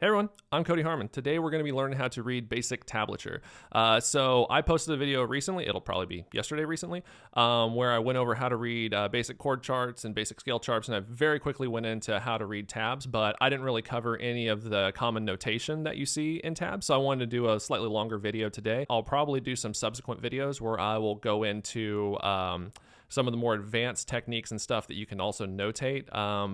Hey everyone, I'm Cody Harmon. Today we're going to be learning how to read basic tablature. So I posted a video recently, it'll probably be yesterday recently, where I went over how to read basic chord charts and basic scale charts, and I very quickly went into how to read tabs, but I didn't really cover any of the common notation that you see in tabs, so I wanted to do a slightly longer video today. I'll probably do some subsequent videos where I will go into some of the more advanced techniques and stuff that you can also notate,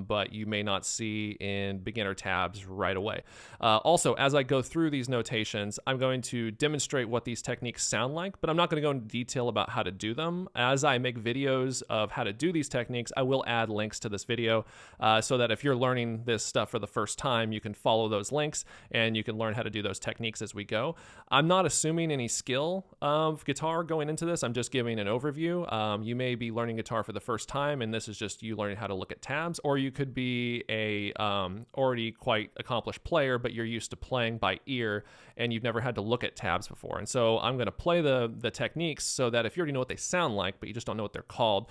but you may not see in beginner tabs right away. Also, as I go through these notations, I'm going to demonstrate what these techniques sound like, but I'm not going to go into detail about how to do them. As I make videos of how to do these techniques, I will add links to this video so that if you're learning this stuff for the first time, you can follow those links and you can learn how to do those techniques as we go. I'm not assuming any skill of guitar going into this. I'm just giving an overview. You may be learning guitar for the first time, and this is just you learning how to look at tabs, or you could be a already quite accomplished player, but you're used to playing by ear and you've never had to look at tabs before. And so I'm going to play the techniques so that if you already know what they sound like, but you just don't know what they're called,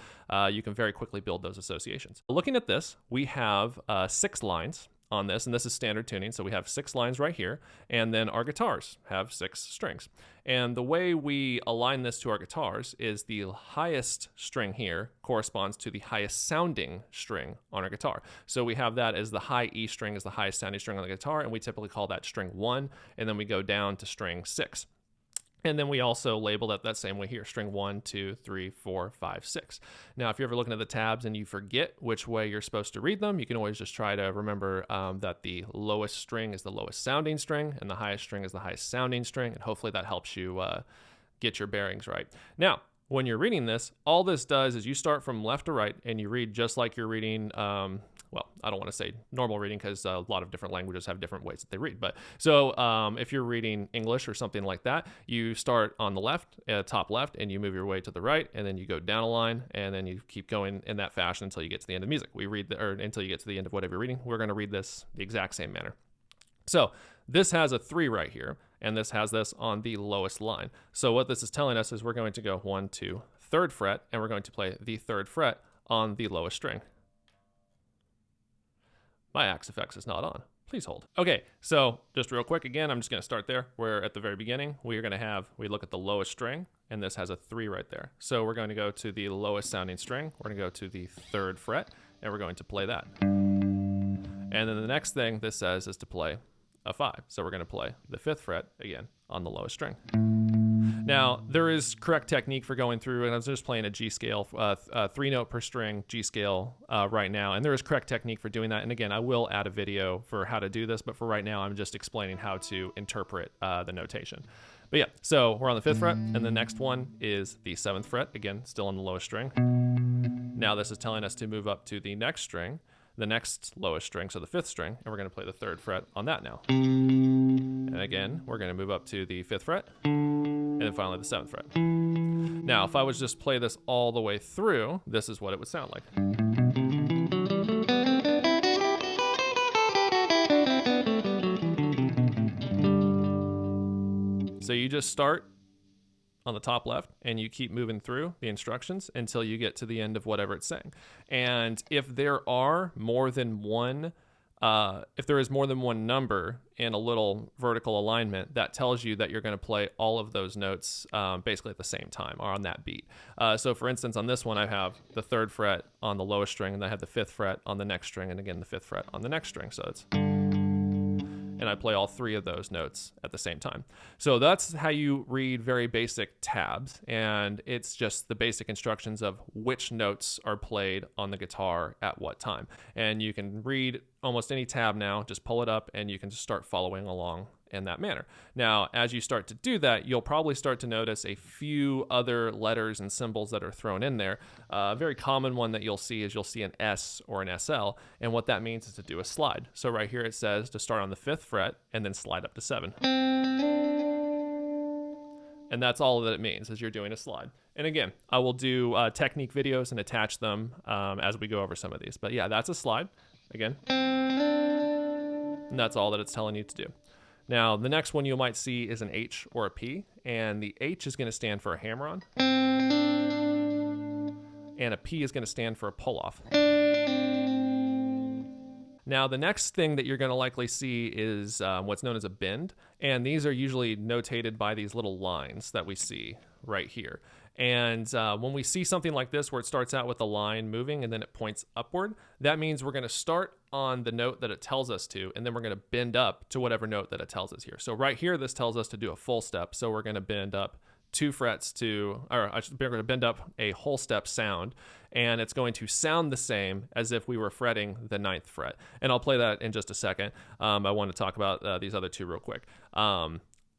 you can very quickly build those associations. Looking at this, we have 6 lines on this, and this is standard tuning. So we have 6 lines right here, and then our guitars have 6 strings. And the way we align this to our guitars is the highest string here corresponds to the highest sounding string on our guitar. So we have that as the high E string is the highest sounding string on the guitar, and we typically call that string 1, and then we go down to string 6. And then we also label it that same way here, string 1, 2, 3, 4, 5, 6. Now, if you're ever looking at the tabs and you forget which way you're supposed to read them, you can always just try to remember that the lowest string is the lowest sounding string and the highest string is the highest sounding string. And hopefully that helps you get your bearings right. Now, when you're reading this, all this does is you start from left to right and you read just like you're reading, well, I don't want to say normal reading because a lot of different languages have different ways that they read. But so if you're reading English or something like that, you start on the left, top left, and you move your way to the right, and then you go down a line, and then you keep going in that fashion until you get to the end of music. Until you get to the end of whatever you're reading. We're going to read this the exact same manner. So this has a 3 right here, and this has this on the lowest line. So what this is telling us is we're going to go 1, 2, 3rd fret, and we're going to play the 3rd fret on the lowest string. My Axe Effects is not on. Please hold. Okay, so just real quick again, I'm just going to start there where at the very beginning we look at the lowest string, and this has a 3 right there. So we're going to go to the lowest sounding string. We're going to go to the 3rd fret, and we're going to play that. And then the next thing this says is to play a 5. So we're going to play the 5th fret again on the lowest string. Now, there is correct technique for going through, and I was just playing a G scale, 3-note per string G scale right now, and there is correct technique for doing that. And again, I will add a video for how to do this, but for right now, I'm just explaining how to interpret the notation. But yeah, so we're on the 5th fret, and the next one is the 7th fret, again, still on the lowest string. Now this is telling us to move up to the next string, the next lowest string, so the 5th string, and we're going to play the 3rd fret on that now. And again, we're going to move up to the 5th fret, and then finally the 7th fret. Now, if I was just play this all the way through, this is what it would sound like. So you just start on the top left, and you keep moving through the instructions until you get to the end of whatever it's saying. And if there is more than one number in a little vertical alignment, that tells you that you're going to play all of those notes basically at the same time or on that beat. So for instance, on this one, I have the 3rd fret on the lowest string, and I have the 5th fret on the next string, and again, the 5th fret on the next string. So it's... and I play all 3 of those notes at the same time. So that's how you read very basic tabs, and it's just the basic instructions of which notes are played on the guitar at what time. And you can read almost any tab now, just pull it up, and you can just start following along in that manner. Now, as you start to do that, you'll probably start to notice a few other letters and symbols that are thrown in there. A very common one that you'll see is you'll see an S or an SL, and what that means is to do a slide. So right here it says to start on the 5th fret and then slide up to 7. And that's all that it means, is you're doing a slide. And again, I will do technique videos and attach them as we go over some of these. But yeah, that's a slide, again. And that's all that it's telling you to do. Now, the next one you might see is an H or a P, and the H is going to stand for a hammer-on, and a P is going to stand for a pull-off. Now, the next thing that you're going to likely see is what's known as a bend. And these are usually notated by these little lines that we see right here. And when we see something like this where it starts out with a line moving and then it points upward, that means we're going to start on the note that it tells us to, and then we're going to bend up to whatever note that it tells us here. So right here, this tells us to do a full step. So we're going to bend up 2 frets to, or we're going to bend up a whole step sound, and it's going to sound the same as if we were fretting the 9th fret. And I'll play that in just a second. I want to talk about these other 2 real quick.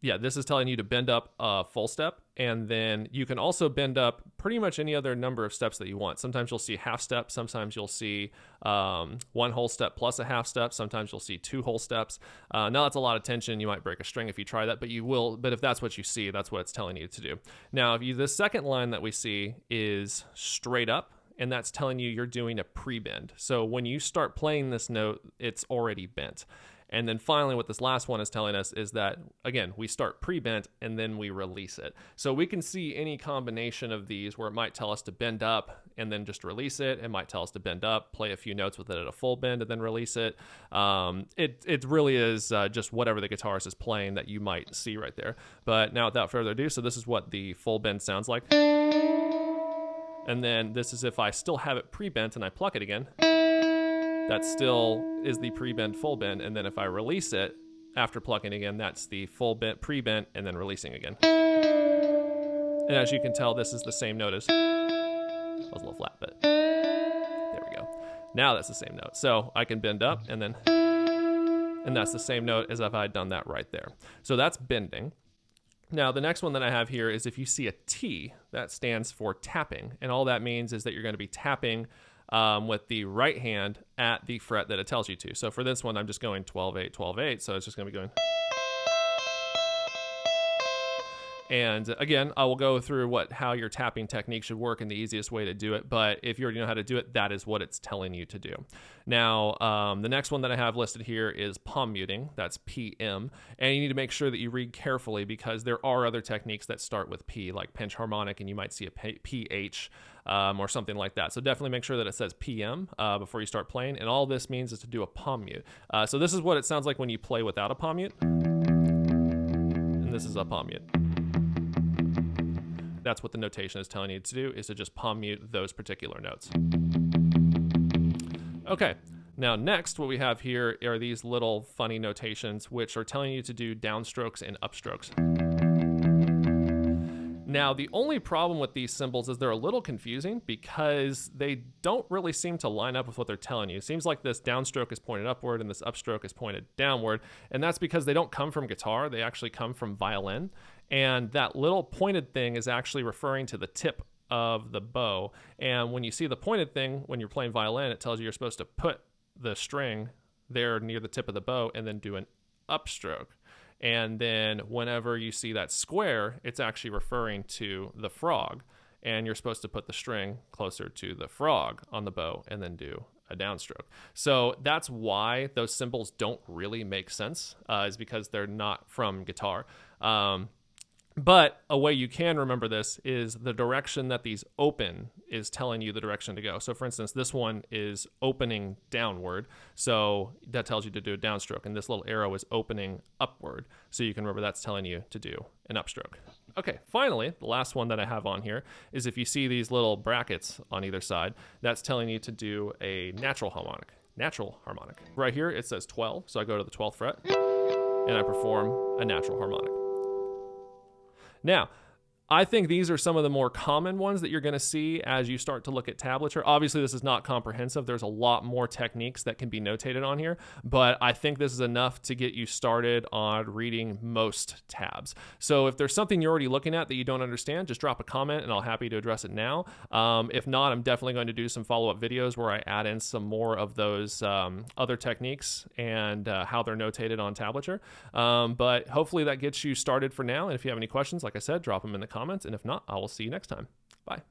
Yeah, this is telling you to bend up a full step, and then you can also bend up pretty much any other number of steps that you want. Sometimes you'll see half step, sometimes you'll see 1 whole step plus a half step, sometimes you'll see 2 whole steps. Now that's a lot of tension, you might break a string if you try that, but if that's what you see, that's what it's telling you to do. Now, the second line that we see is straight up, and that's telling you you're doing a pre-bend. So when you start playing this note, it's already bent. And then finally, what this last one is telling us is that, again, we start pre-bent and then we release it. So we can see any combination of these where it might tell us to bend up and then just release it. It might tell us to bend up, play a few notes with it at a full bend, and then release it. It really is just whatever the guitarist is playing that you might see right there. But now, without further ado, so this is what the full bend sounds like. And then this is if I still have it pre-bent and I pluck it again. That still is the pre-bend full bend, and then if I release it after plucking again, that's the full bent pre-bent and then releasing again. And as you can tell, this is the same note as, that was a little flat, but there we go. Now that's the same note. So I can bend up and then, and that's the same note as if I had done that right there. So that's bending. Now, the next one that I have here is if you see a T, that stands for tapping. And all that means is that you're going to be tapping with the right hand at the fret that it tells you to. So for this one, I'm just going 12-8, 12-8. So it's just going to be going. And again, I will go through how your tapping technique should work and the easiest way to do it. But if you already know how to do it, that is what it's telling you to do. Now, the next one that I have listed here is palm muting. That's PM. And you need to make sure that you read carefully because there are other techniques that start with P, like pinch harmonic, and you might see a PH or something like that. So definitely make sure that it says PM before you start playing. And all this means is to do a palm mute. So this is what it sounds like when you play without a palm mute. And this is a palm mute. That's what the notation is telling you to do, is to just palm mute those particular notes. Okay, now next what we have here are these little funny notations which are telling you to do downstrokes and upstrokes. Now, the only problem with these symbols is they're a little confusing because they don't really seem to line up with what they're telling you. It seems like this downstroke is pointed upward and this upstroke is pointed downward, and that's because they don't come from guitar, they actually come from violin. And that little pointed thing is actually referring to the tip of the bow. And when you see the pointed thing, when you're playing violin, it tells you you're supposed to put the string there near the tip of the bow and then do an upstroke. And then whenever you see that square, it's actually referring to the frog. And you're supposed to put the string closer to the frog on the bow and then do a downstroke. So that's why those symbols don't really make sense, is because they're not from guitar. But a way you can remember this is the direction that these open is telling you the direction to go. So for instance, this one is opening downward. So that tells you to do a downstroke. And this little arrow is opening upward. So you can remember that's telling you to do an upstroke. Okay, finally, the last one that I have on here is if you see these little brackets on either side, that's telling you to do a natural harmonic. Natural harmonic. Right here, it says 12. So I go to the 12th fret and I perform a natural harmonic. Now, I think these are some of the more common ones that you're going to see as you start to look at tablature. Obviously, this is not comprehensive. There's a lot more techniques that can be notated on here, but I think this is enough to get you started on reading most tabs. So if there's something you're already looking at that you don't understand, just drop a comment and I'll be happy to address it now. If not, I'm definitely going to do some follow-up videos where I add in some more of those other techniques and how they're notated on tablature. But hopefully that gets you started for now. And if you have any questions, like I said, drop them in the comments. And if not, I will see you next time. Bye.